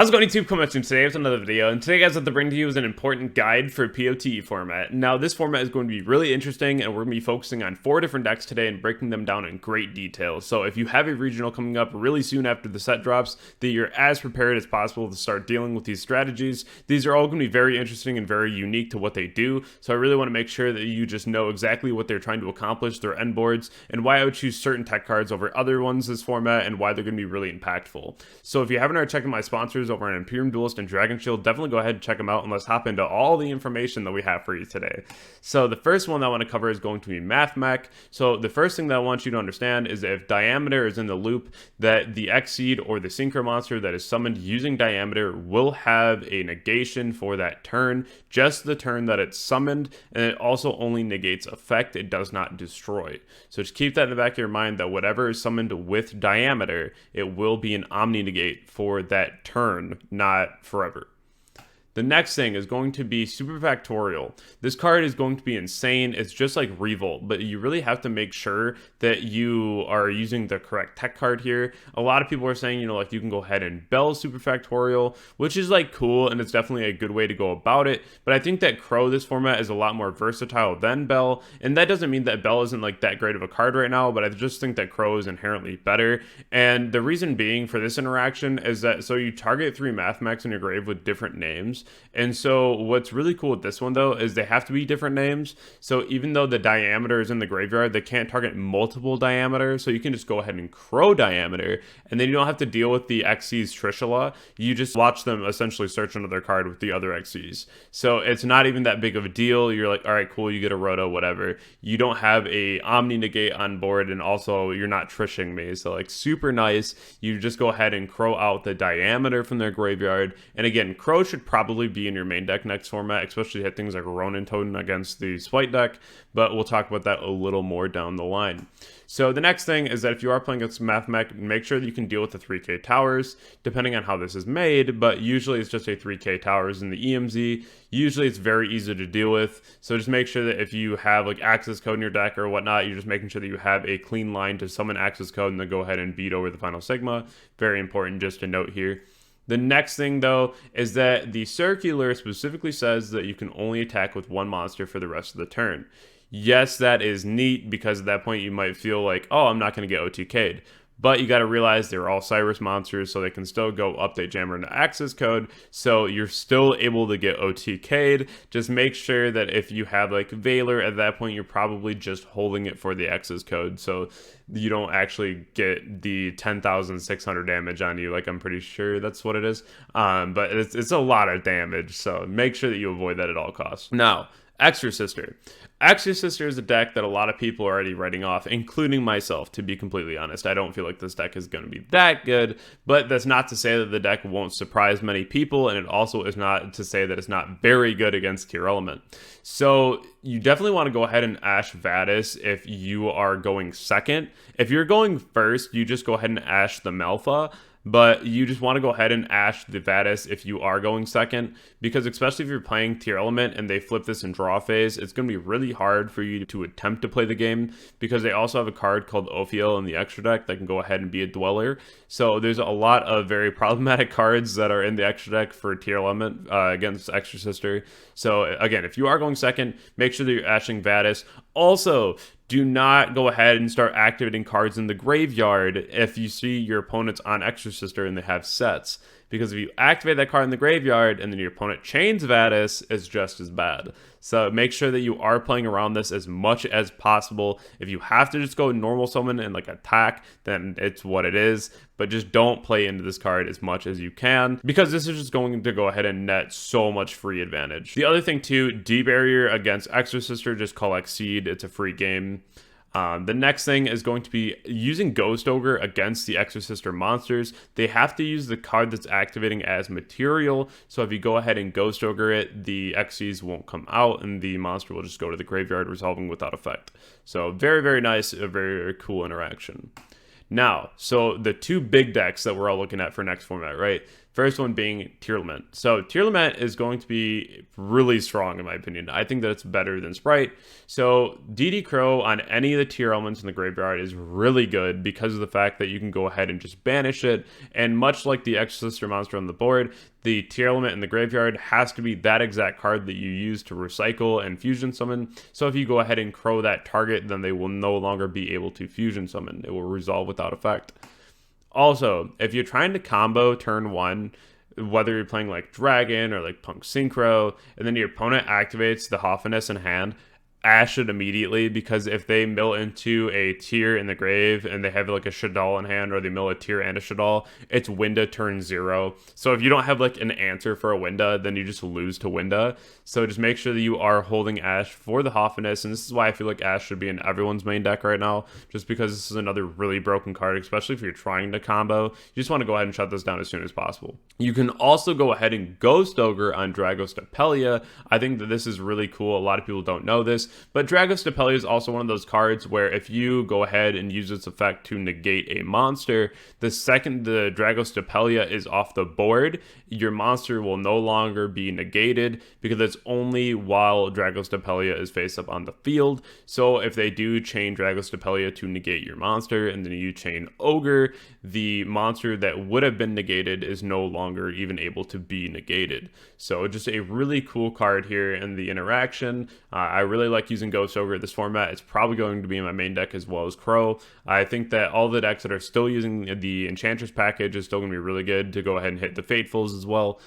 How's it going, YouTube? Coming at you today with another video, and today, guys, what to bring to you is an important guide for Pote format. Now, this format is going to be really interesting, and we're going to be focusing on 4 different decks today and breaking them down in great detail. So if you have a regional coming up really soon after the set drops, that you're as prepared as possible to start dealing with these strategies. These are all going to be very interesting and very unique to what they do, so I really want to make sure that you just know exactly what they're trying to accomplish, their end boards, and why I would choose certain tech cards over other ones this format, and why they're going to be really impactful. So if you haven't already checked out my sponsors over on Imperium Duelist and Dragon Shield, definitely go ahead and check them out, and let's hop into all the information that we have for you today. So the first one that I want to cover is going to be Math Mech. So the first thing that I want you to understand is that if Diameter is in the loop, that the X-Seed or the Synchro monster that is summoned using Diameter will have a negation for that turn, just the turn that it's summoned, and it also only negates effect, it does not destroy. So just keep that in the back of your mind that whatever is summoned with Diameter, it will be an Omni negate for that turn, not forever. The next thing is going to be Super Factorial. This card is going to be insane. It's just like Revolt, but you really have to make sure that you are using the correct tech card here. A lot of people are saying, like you can go ahead and Bell Super Factorial, which is like cool, and it's definitely a good way to go about it. But I think that Crow, this format, is a lot more versatile than Bell, and that doesn't mean that Bell isn't like that great of a card right now, but I just think that Crow is inherently better. And the reason being for this interaction is that so you target 3 Math Mechs in your grave with different names. And so what's really cool with this one, though, is they have to be different names. So even though the Diameter is in the graveyard, they can't target multiple Diameter. So you can just go ahead and Crow Diameter, and then you don't have to deal with the Xyz Trishula. You just watch them essentially search another card with the other Xyz. So it's not even that big of a deal. You're like, all right, cool, you get a Roto, whatever. You don't have a Omni Negate on board, and also you're not Trishing me. So like super nice. You just go ahead and Crow out the Diameter from their graveyard. And again, Crow should probably be in your main deck next format, especially hit things like Ronin Totem against the Sprite deck, but we'll talk about that a little more down the line. So the next thing is that if you are playing against Math Mech, make sure that you can deal with the 3k towers, depending on how this is made, but usually it's just a 3k towers in the EMZ. Usually it's very easy to deal with, so just make sure that if you have like access code in your deck or whatnot, you're just making sure that you have a clean line to summon access code and then go ahead and beat over the final Sigma. Very important just to note here. The next thing, though, is that the circular specifically says that you can only attack with 1 monster for the rest of the turn. Yes, that is neat, because at that point you might feel like, oh, I'm not going to get OTK'd. But you got to realize they're all Cyrus monsters, so they can still go update Jammer into access code, so you're still able to get OTK'd. Just make sure that if you have like Veiler, at that point you're probably just holding it for the access code, so you don't actually get the 10,600 damage on you. Like, I'm pretty sure that's what it is. But it's a lot of damage, so make sure that you avoid that at all costs. Now, Exorcister. Exorcister is a deck that a lot of people are already writing off, including myself, to be completely honest. I don't feel like this deck is going to be that good, but that's not to say that the deck won't surprise many people, and it also is not to say that it's not very good against Tier Element. So you definitely want to go ahead and Ash Vadis if you are going second. If you're going first, you just go ahead and Ash the Malfa. But you just want to go ahead and Ash the Vadis if you are going second, because especially if you're playing Tier Element and they flip this in draw phase, it's going to be really hard for you to attempt to play the game, because they also have a card called Ophiel in the extra deck that can go ahead and be a Dweller. So there's a lot of very problematic cards that are in the extra deck for Tier Element against Exorcister. So again, if you are going second, make sure that you're Ashing Vadis. Also, do not go ahead and start activating cards in the graveyard if you see your opponent's on Exorcister and they have sets. Because if you activate that card in the graveyard and then your opponent chains Vadis, it's just as bad. So make sure that you are playing around this as much as possible. If you have to just go normal summon and like attack, then it's what it is. But just don't play into this card as much as you can, because this is just going to go ahead and net so much free advantage. The other thing too, D-Barrier against Exorcister, just collect Seed. It's a free game. The next thing is going to be using Ghost Ogre against the Exorcister monsters. They have to use the card that's activating as material, so if you go ahead and Ghost Ogre it, the Xyz won't come out and the monster will just go to the graveyard, resolving without effect. So very, very nice, a very, very cool interaction. Now, so the 2 big decks that we're all looking at for next format, right? First one being Tearlament. So Tearlament is going to be really strong in my opinion. I think that it's better than Sprite. So DD Crow on any of the tier elements in the graveyard is really good because of the fact that you can go ahead and just banish it. And much like the Exorcist or monster on the board, the tier element in the graveyard has to be that exact card that you use to recycle and fusion summon. So if you go ahead and crow that target, then they will no longer be able to fusion summon. It will resolve without effect. Also, if you're trying to combo turn 1, whether you're playing like Dragon or like Punk Synchro, and then your opponent activates the Hoffiness in hand, ash it immediately, because if they mill into a tier in the grave and they have like a Shadal in hand, or they mill a tier and a Shadal, it's Winda turn 0. So if you don't have like an answer for a Winda, then you just lose to Winda. So just make sure that you are holding Ash for the Hoffiness, and this is why I feel like Ash should be in everyone's main deck right now, just because this is another really broken card, especially if you're trying to combo. You just want to go ahead and shut this down as soon as possible. You can also go ahead and Ghost Ogre on Drago Stapelia. I think that this is really cool. A lot of people don't know this, but Drago Stapelia is also one of those cards where if you go ahead and use its effect to negate a monster, the second the Drago Stapelia is off the board, your monster will no longer be negated, because it's only while Drago Stapelia is face up on the field. So if they do chain Drago Stapelia to negate your monster, and then you chain Ogre, the monster that would have been negated is no longer even able to be negated. So just a really cool card here in the interaction. I really like using Ghost Ogre at this format. It's probably going to be in my main deck as well as Crow. I think that all the decks that are still using the Enchantress package is still going to be really good to go ahead and hit the Fatefuls as well.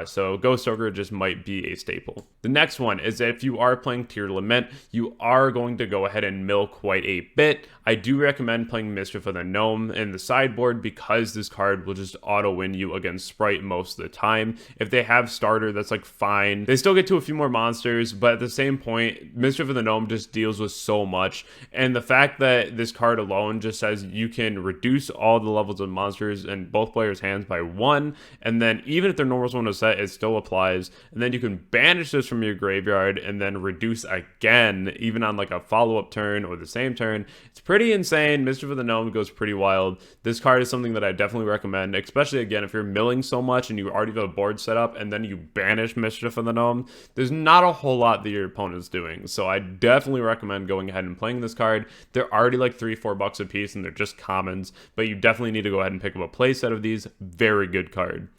So Ghost Ogre just might be a staple. The next one is that if you are playing Tearlament, you are going to go ahead and mill quite a bit. I do recommend playing Mischief of the Gnome in the sideboard, because this card will just auto win you against Sprite most of the time. If they have starter, that's like fine. They still get to a few more monsters, but at the same point, Mischief of the Gnome just deals with so much. And the fact that this card alone just says you can reduce all the levels of monsters in both players' hands by 1, and then even if their normal summon is set, it still applies. And then you can banish this from your graveyard and then reduce again, even on like a follow-up turn or the same turn. It's pretty insane. Mischief of the Gnome goes pretty wild. This card is something that I definitely recommend, especially again if you're milling so much and you already have a board set up and then you banish Mischief of the Gnome. There's not a whole lot that your opponent's doing, so I definitely recommend going ahead and playing this card. They're already like $3-4 a piece, and they're just commons, but you definitely need to go ahead and pick up a play set of these. Very good card.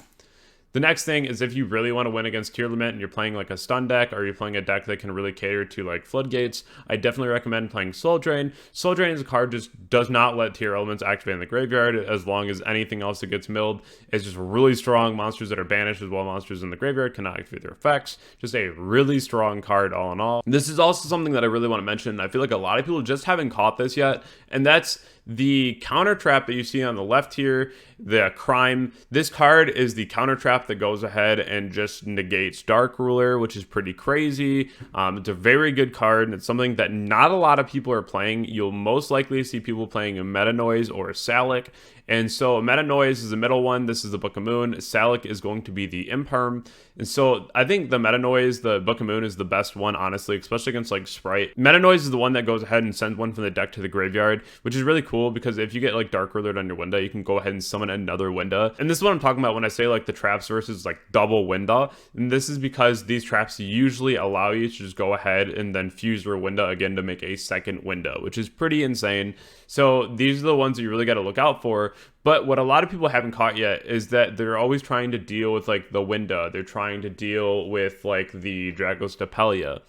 The next thing is if you really want to win against Tearlament and you're playing like a stun deck, or you're playing a deck that can really cater to like floodgates, I definitely recommend playing Soul Drain. Soul Drain is a card just does not let tier elements activate in the graveyard, as long as anything else that gets milled is just really strong. Monsters that are banished as well, monsters in the graveyard cannot activate their effects. Just a really strong card all in all. This is also something that I really want to mention. I feel like a lot of people just haven't caught this yet, and that's the counter trap that you see on the left here, the crime. This card is the counter trap that goes ahead and just negates Dark Ruler, which is pretty crazy. It's a very good card, and it's something that not a lot of people are playing. You'll most likely see people playing a Meta Noise or a Salic. And so Meta Noise is the middle one. This is the Book of Moon. Salic is going to be the Imperm. And so I think the Meta Noise, the Book of Moon, is the best one, honestly, especially against like Sprite. Meta Noise is the one that goes ahead and sends one from the deck to the graveyard, which is really cool, because if you get like Dark Ruler on your Winda, you can go ahead and summon another Winda. And this is what I'm talking about when I say like the traps versus like double Winda. And this is because these traps usually allow you to just go ahead and then fuse your Winda again to make a second Winda, which is pretty insane. So these are the ones that you really got to look out for. But what a lot of people haven't caught yet is that they're always trying to deal with like the Winda. They're trying to deal with like the Drago Stapelia.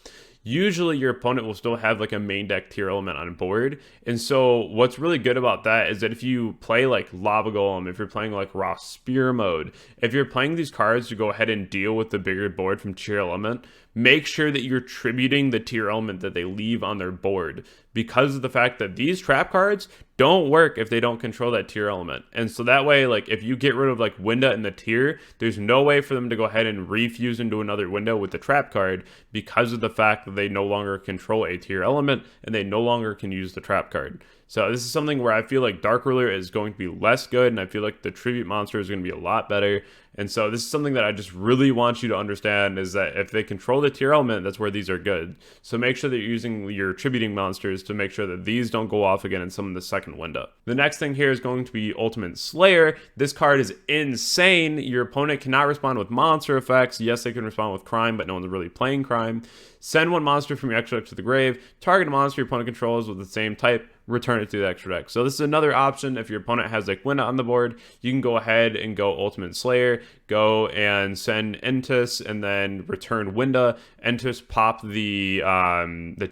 Usually your opponent will still have like a main deck tier element on board. And so what's really good about that is that if you play like Lava Golem, if you're playing like Raw Spear mode, if you're playing these cards to go ahead and deal with the bigger board from tier element, make sure that you're tributing the tier element that they leave on their board, because of the fact that these trap cards don't work if they don't control that tier element. And so that way, like if you get rid of like Winda in the tier, there's no way for them to go ahead and refuse into another window with the trap card, because of the fact that they no longer control a tier element and they no longer can use the trap card. So this is something where I feel like Dark Ruler is going to be less good, and I feel like the Tribute monster is going to be a lot better. And so this is something that I just really want you to understand, is that if they control the tier element, that's where these are good. So make sure that you're using your tributing monsters to make sure that these don't go off again and summon the second window. The next thing here is going to be Ultimate Slayer. This card is insane. Your opponent cannot respond with monster effects. Yes, they can respond with crime, but no one's really playing crime. Send one monster from your extra deck to the grave. Target a monster your opponent controls with the same type. Return it to the extra deck. So this is another option. If your opponent has like Winna on the board, you can go ahead and go Ultimate Slayer, go and send Entus, and then return Winda. Entus pop the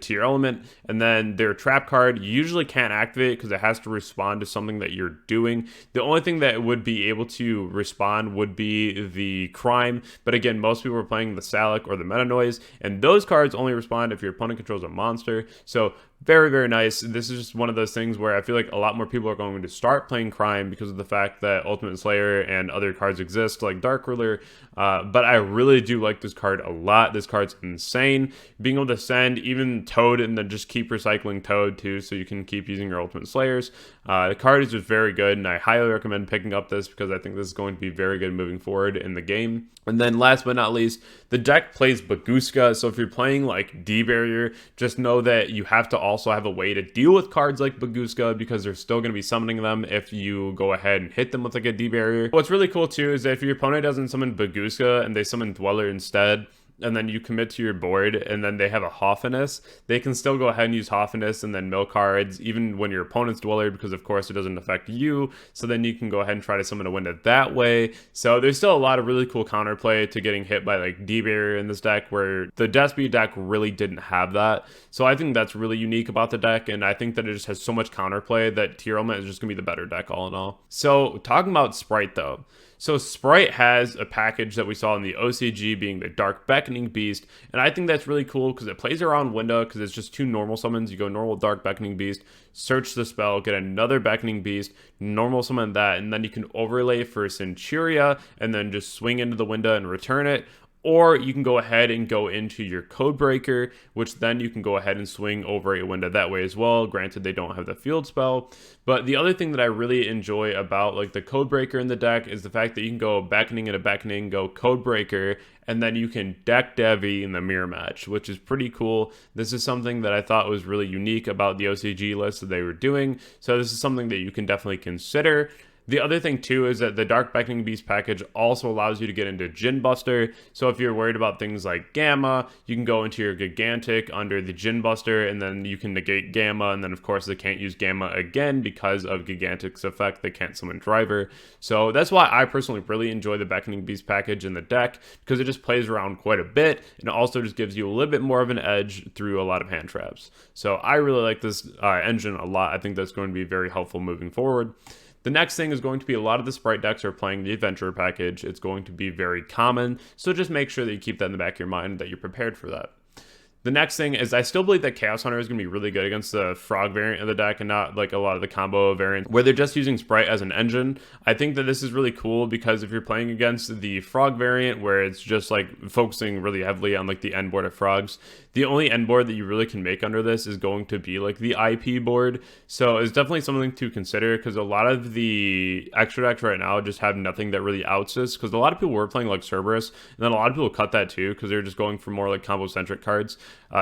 tier element, and then their trap card you usually can't activate because it has to respond to something that you're doing. The only thing that would be able to respond would be the crime, but again, most people are playing the Salic or the Meta Noise, and those cards only respond if your opponent controls a monster. So very, very nice. This is just one of those things where I feel like a lot more people are going to start playing crime because of the fact that Ultimate Slayer and other cards exist like Dark Ruler, but I really do like this card a lot. This card's insane. Being able to send even Toad and then just keep recycling Toad too, so you can keep using your Ultimate Slayers. The card is just very good, and I highly recommend picking up this because I think this is going to be very good moving forward in the game. And then last but not least, the deck plays Buguska, so if you're playing like D-Barrier, just know that you have to also have a way to deal with cards like Buguska because they're still going to be summoning them if you go ahead and hit them with like a D-Barrier. What's really cool too is that if your opponent doesn't summon Buguska and they summon Dweller instead, and then you commit to your board, and then they have a Hoffinus, they can still go ahead and use Hoffinus and then mill cards, even when your opponent's Dweller, because of course it doesn't affect you, so then you can go ahead and try to summon a Winda that way. So there's still a lot of really cool counterplay to getting hit by like D-Barrier in this deck, where the Despy deck really didn't have that. So I think that's really unique about the deck, and I think that it just has so much counterplay that Tier Element is just going to be the better deck all in all. So talking about Sprite though. So Sprite has a package that we saw in the OCG being the Dark Beckoning Beast, and I think that's really cool because it plays around Winda because it's just two normal summons. You go normal Dark Beckoning Beast, search the spell, get another Beckoning Beast, normal summon that, and then you can overlay for Centuria and then just swing into the Winda and return it. Or you can go ahead and go into your Codebreaker, which then you can go ahead and swing over a Winda that way as well. Granted, they don't have the field spell. But the other thing that I really enjoy about like the Codebreaker in the deck is the fact that you can go Beckoning and a Beckoning, go Codebreaker, and then you can deck Devi in the mirror match, which is pretty cool. This is something that I thought was really unique about the OCG list that they were doing. So this is something that you can definitely consider. The other thing too is that the Dark Beckoning Beast package also allows you to get into Djinn Buster. So if you're worried about things like Gamma, you can go into your Gigantic under the Djinn Buster, and then you can negate Gamma, and then of course they can't use Gamma again because of Gigantic's effect. They can't summon Driver. So that's why I personally really enjoy the Beckoning Beast package in the deck, because it just plays around quite a bit, and it also just gives you a little bit more of an edge through a lot of hand traps. So I really like this engine a lot. I think that's going to be very helpful moving forward. The next thing is going to be a lot of the Sprite decks are playing the Adventurer package. It's going to be very common, so just make sure that you keep that in the back of your mind, that you're prepared for that. The next thing is I still believe that Chaos Hunter is going to be really good against the Frog variant of the deck and not like a lot of the combo variants where they're just using Sprite as an engine. I think that this is really cool because if you're playing against the Frog variant where it's just like focusing really heavily on like the end board of Frogs, the only end board that you really can make under this is going to be like the IP board. So it's definitely something to consider because a lot of the extra decks right now just have nothing that really outs this, because a lot of people were playing like Cerberus, and then a lot of people cut that too because they're just going for more like combo-centric cards.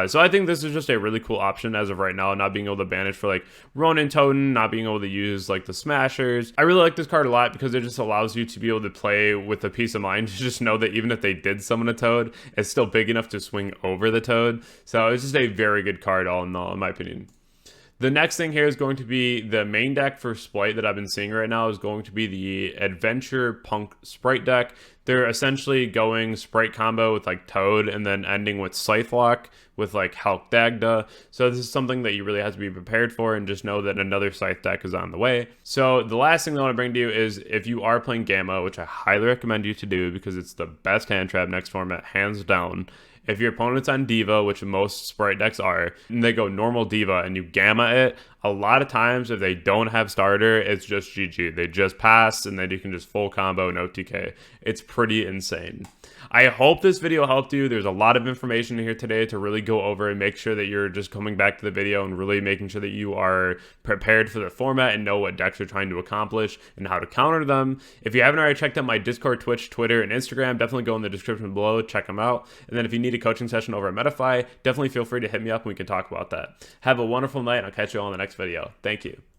So I think this is just a really cool option as of right now, not being able to banish for like Ronin Totem, not being able to use like the Smashers. I really like this card a lot because it just allows you to be able to play with a peace of mind to just know that even if they did summon a Toad, it's still big enough to swing over the Toad. So it's just a very good card all in all, in my opinion. The next thing here is going to be the main deck for Sprite that I've been seeing right now is going to be the Adventure Punk Sprite deck. They're essentially going Sprite combo with like Toad and then ending with Scythe Lock with like Hulk Dagda. So this is something that you really have to be prepared for, and just know that another Scythe deck is on the way. So the last thing that I want to bring to you is if you are playing Gamma, which I highly recommend you to do because it's the best hand trap next format, hands down. If your opponent's on Diva, which most Sprite decks are, and they go normal Diva and you Gamma it, a lot of times if they don't have starter, it's just GG. They just pass, and then you can just full combo, no TK. It's pretty insane. I hope this video helped you. There's a lot of information here today to really go over and make sure that you're just coming back to the video and really making sure that you are prepared for the format and know what decks you're trying to accomplish and how to counter them. If you haven't already checked out my Discord, Twitch, Twitter, and Instagram, definitely go in the description below, check them out. And then if you need a coaching session over at Metafy, definitely feel free to hit me up and we can talk about that. Have a wonderful night, and I'll catch you all in the next video. Thank you.